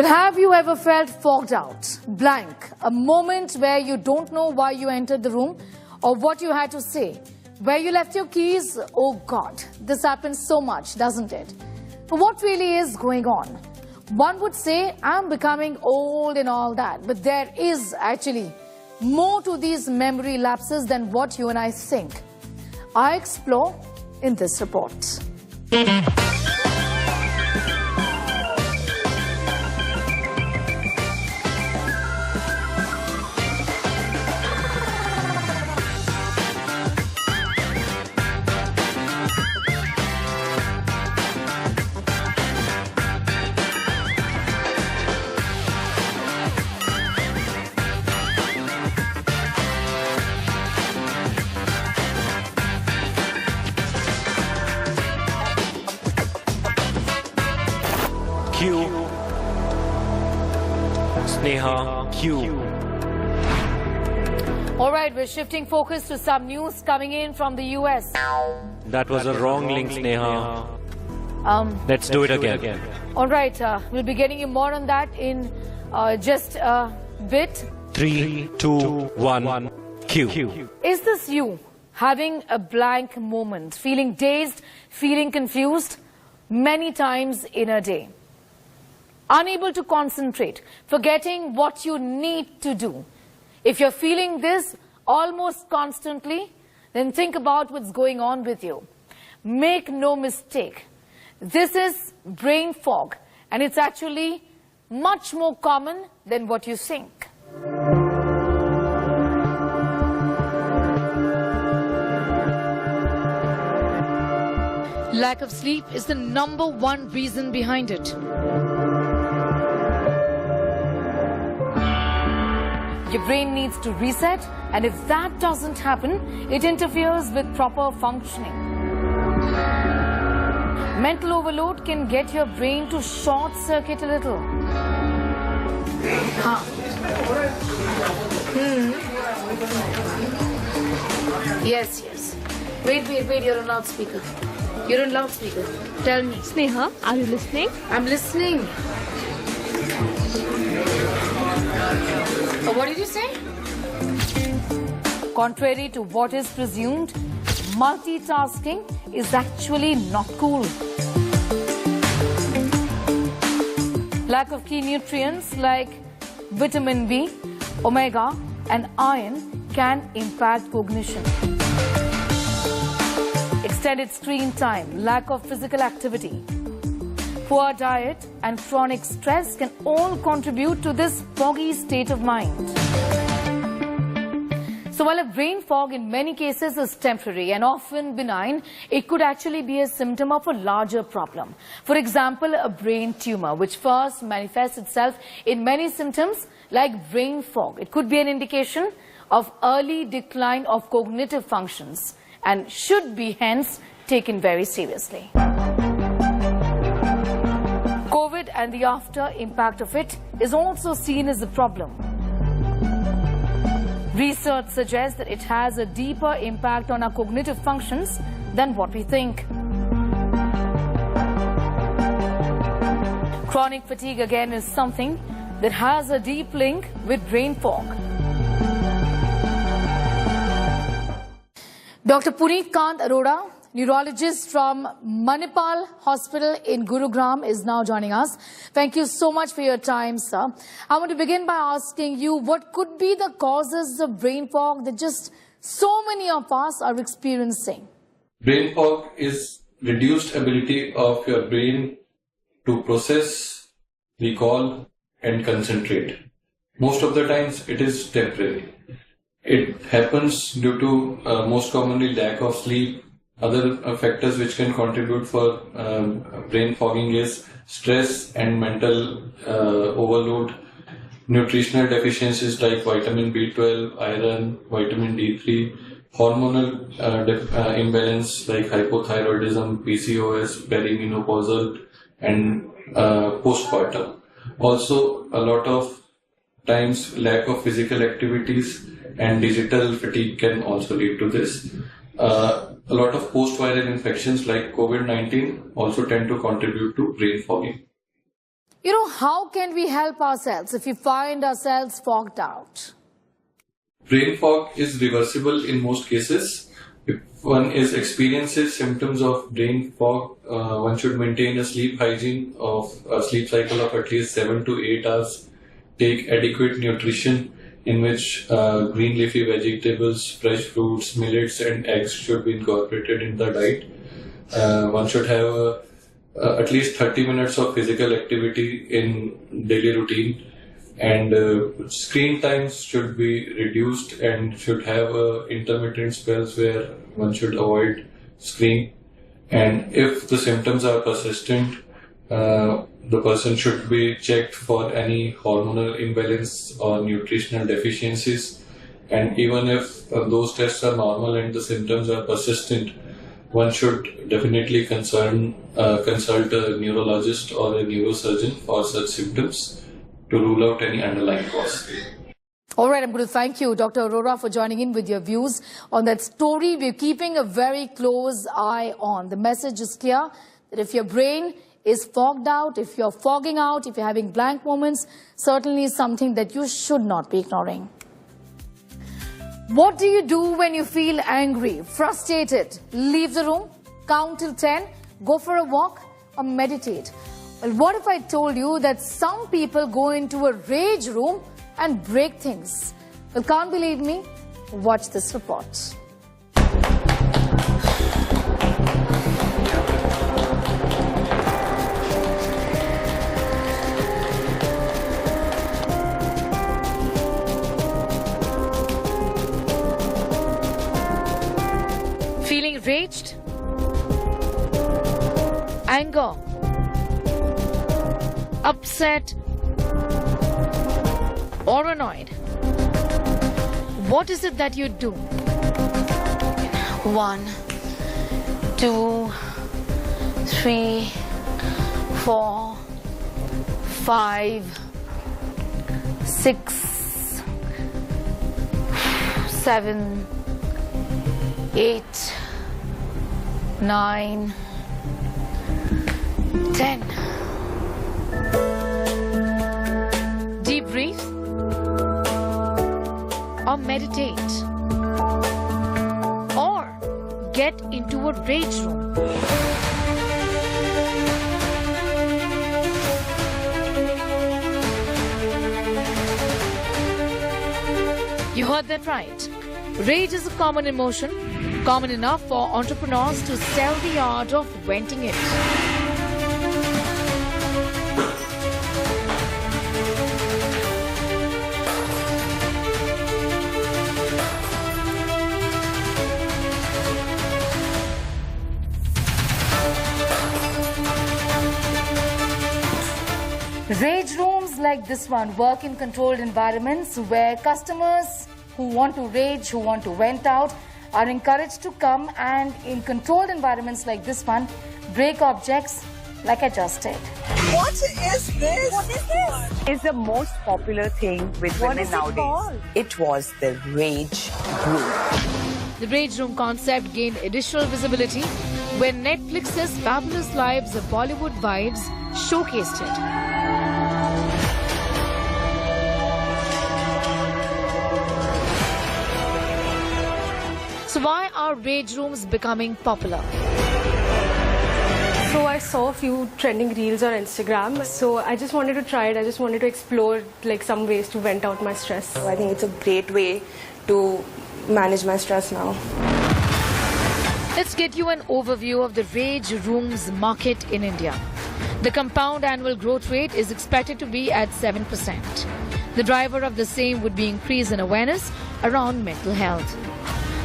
But have you ever felt fogged out, blank, a moment where you don't know why you entered the room or what you had to say, where you left your keys? Oh God, this happens so much, doesn't it? But what really is going on? One would say, I'm becoming old and all that, but there is actually more to these memory lapses than what you and I think. I explore in this report. Q. Neha, Q. All right, we're shifting focus to some news coming in from the US. That was a wrong link, Neha. Let's do it again. All right, we'll be getting you more on that in just a bit. 3, 2, 1, Q. Is this you having a blank moment, feeling dazed, feeling confused many times in a day? Unable to concentrate, forgetting what you need to do. If you're feeling this almost constantly, then think about what's going on with you. Make no mistake, this is brain fog, and it's actually much more common than what you think. Lack of sleep is the #1 reason behind it. Your brain needs to reset, and if that doesn't happen, it interferes with proper functioning. Mental overload can get your brain to short circuit a little. Yes. Wait, you're on loudspeaker. You're on loudspeaker. Tell me. Sneha, are you listening? I'm listening. What did you say? Contrary to what is presumed, multitasking is actually not cool. Lack of key nutrients like vitamin B, omega, and iron can impact cognition. Extended screen time, lack of physical activity, poor diet, and chronic stress can all contribute to this foggy state of mind. So while a brain fog in many cases is temporary and often benign, it could actually be a symptom of a larger problem. For example, a brain tumor, which first manifests itself in many symptoms like brain fog. It could be an indication of early decline of cognitive functions and should be hence taken very seriously. COVID and the after impact of it is also seen as a problem. Research suggests that it has a deeper impact on our cognitive functions than what we think. Chronic fatigue again is something that has a deep link with brain fog. Dr. Puneet Kant Arora, neurologist from Manipal Hospital in Gurugram, is now joining us. Thank you so much for your time, sir. I want to begin by asking you, what could be the causes of brain fog that just so many of us are experiencing? Brain fog is reduced ability of your brain to process, recall, and concentrate. Most of the times it is temporary. It happens due to most commonly lack of sleep. Other factors which can contribute for brain fogging is stress and mental overload, nutritional deficiencies like vitamin B12, iron, vitamin D3, hormonal imbalance like hypothyroidism, PCOS, perimenopausal, and postpartum. Also, a lot of times lack of physical activities and digital fatigue can also lead to this. A lot of post-viral infections like COVID-19 also tend to contribute to brain fogging. How can we help ourselves if we find ourselves fogged out? Brain fog is reversible in most cases. If one experiences symptoms of brain fog, one should maintain a sleep hygiene of a sleep cycle of at least 7 to 8 hours, take adequate nutrition in which green leafy vegetables, fresh fruits, millets and eggs should be incorporated in the diet. One should have at least 30 minutes of physical activity in daily routine, and screen times should be reduced and should have intermittent spells where one should avoid screen. And if the symptoms are persistent, the person should be checked for any hormonal imbalance or nutritional deficiencies. And even if those tests are normal and the symptoms are persistent, one should definitely consult a neurologist or a neurosurgeon for such symptoms to rule out any underlying cause. All right, I'm going to thank you, Dr. Arora, for joining in with your views on that story we're keeping a very close eye on. The message is clear that if your brain is fogged out, if you're fogging out, if you're having blank moments, certainly is something that you should not be ignoring. What do you do when you feel angry, frustrated? Leave the room, count till 10, go for a walk, or meditate? Well, what if I told you that some people go into a rage room and break things? Well, can't believe me? Watch this report. Feeling enraged, anger, upset, or annoyed? What is it that you do? 1, 2, 3, 4, 5, 6, 7, 8, 9, 10. Deep breathe or meditate or get into a rage room. You heard that right. Rage is a common emotion, common enough for entrepreneurs to sell the art of venting it. Rage rooms like this one work in controlled environments where customers who want to rage, who want to vent out, are encouraged to come and in controlled environments like this one, break objects like I just did. What is this? What is this? Is the most popular thing with women nowadays. It was the rage room. The rage room concept gained additional visibility when Netflix's Fabulous Lives of Bollywood Vibes showcased it. So why are rage rooms becoming popular? So I saw a few trending reels on Instagram. So I just wanted to try it. I just wanted to explore like some ways to vent out my stress. So I think it's a great way to manage my stress now. Let's get you an overview of the rage rooms market in India. The compound annual growth rate is expected to be at 7%. The driver of the same would be increase in awareness around mental health.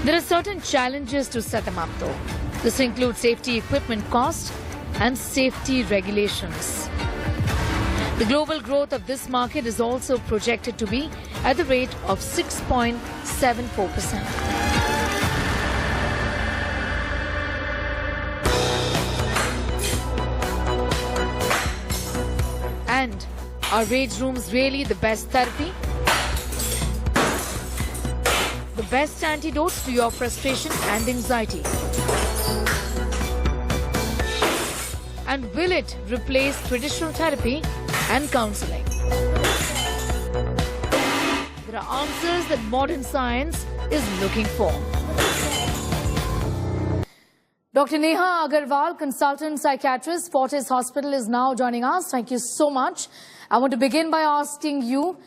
There are certain challenges to set them up though. This includes safety equipment cost and safety regulations. The global growth of this market is also projected to be at the rate of 6.74%. And are rage rooms really the best therapy? The best antidote to your frustration and anxiety? And will it replace traditional therapy and counseling. There are answers that modern science is looking for. Dr. Neha Aggarwal, consultant psychiatrist, Fortis Hospital, is now joining us. Thank you so much. I want to begin by asking you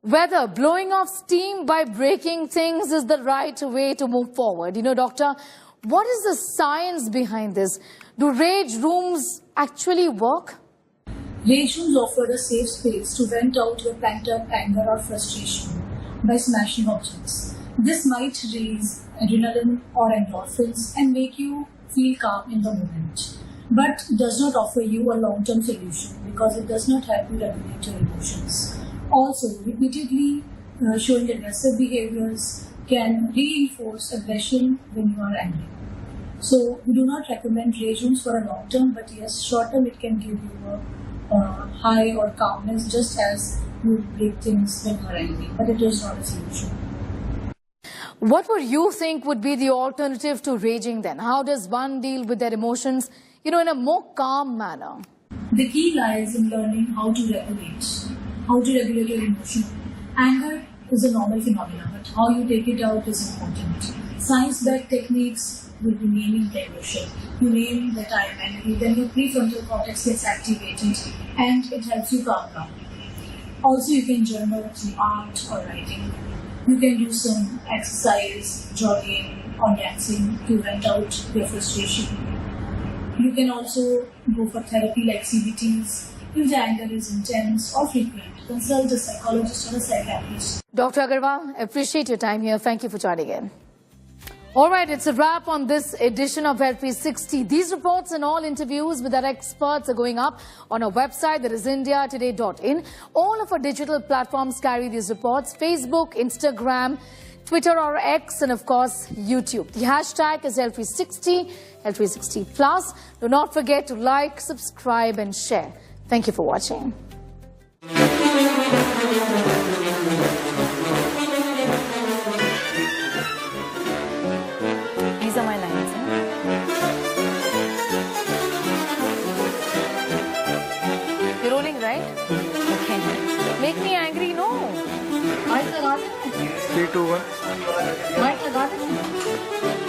whether blowing off steam by breaking things is the right way to move forward. You know, doctor, what is the science behind this? Do rage rooms actually work? Rage rooms offer a safe space to vent out your pent-up anger or frustration by smashing objects. This might raise adrenaline or endorphins and make you feel calm in the moment, but does not offer you a long-term solution because it does not help you regulate your emotions. Also, repeatedly showing aggressive behaviors can reinforce aggression when you are angry. So, we do not recommend rage rooms for a long term, but yes, short term it can give you a high or calmness just as you break things when you are angry, but it is not a solution. What would you think would be the alternative to raging then? How does one deal with their emotions, in a more calm manner? The key lies in learning how to regulate your emotion. Anger is a normal phenomenon, but how you take it out is important. Science-backed techniques will be naming the emotion. You name that I am angry, then your prefrontal cortex gets activated and it helps you calm down. Also, you can journal through art or writing. You can do some exercise, jogging or dancing to vent out your frustration. You can also go for therapy like CBTs if the anger is intense or frequent. Consult a psychologist or a psychiatrist. Dr. Aggarwal, appreciate your time here. Thank you for joining in. All right, it's a wrap on this edition of Health 360. These reports and all interviews with our experts are going up on our website, that is indiatoday.in. All of our digital platforms carry these reports: Facebook, Instagram, Twitter or X, and of course, YouTube. The hashtag is Health 360, Health 360 Plus. Do not forget to like, subscribe and share. Thank you for watching. These are my lines. You're rolling, right? Okay. Make me angry, no. Mic लगा दे. 3, 2, 1. Mic लगा दे.